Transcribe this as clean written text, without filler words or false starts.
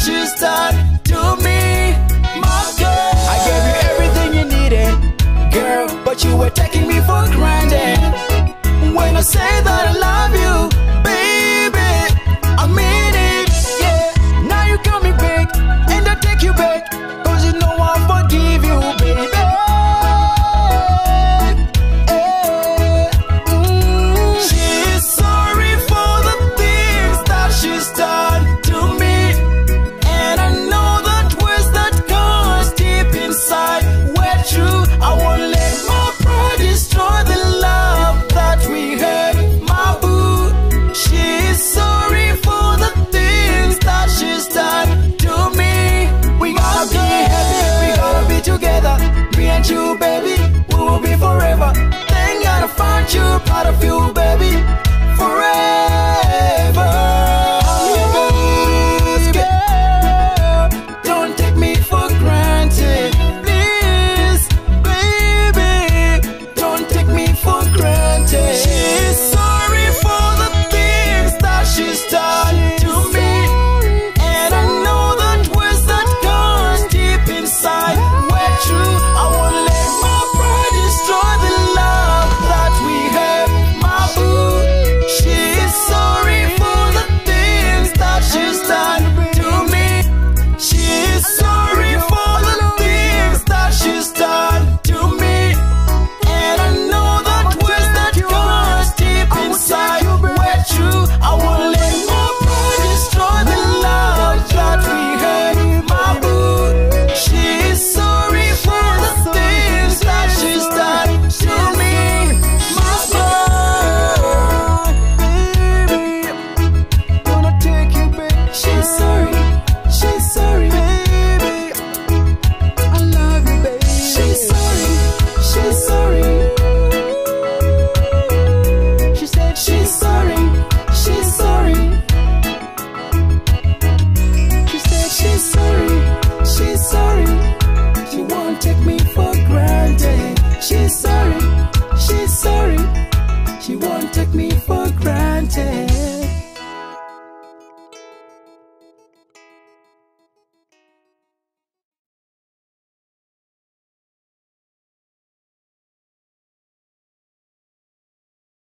she's done to me, my girl. I gave you everything you needed, girl, but you were taking me for granted. When I say that I love you, baby, I mean it, yeah. Now you got me back, and I take you back, cause you know I forgive you, baby. She's sorry for the things that she's done to me, and I know that words that goes deep inside. We're true, I won't let my pride destroy the love that we had, my boo. She's sorry for the things that she's done to me. We gotta be happy, we gotta be together. Me and you, baby, we will be forever. Thank God I found you, part of you, baby, forever. Girl, don't take me for granted, please, baby, don't take me for granted. She's sorry for the things that she's done to me, and I know that words that goes deep inside. We're true, I won't let my pride destroy the love that we have, my boo. She's sorry for the things that she's done to me. She's sorry for the things that she's done to me, and I know that words that goes deep inside. We're true, I won't let my pride destroy the love that we had, my boo. She's sorry for the things that she's done to me, my girl, baby, gonna take you back. She's sorry, baby, I love you, baby. She's sorry, she said she's sorry, she said she's sorry, she won't take me for granted. She's sorry, she won't take me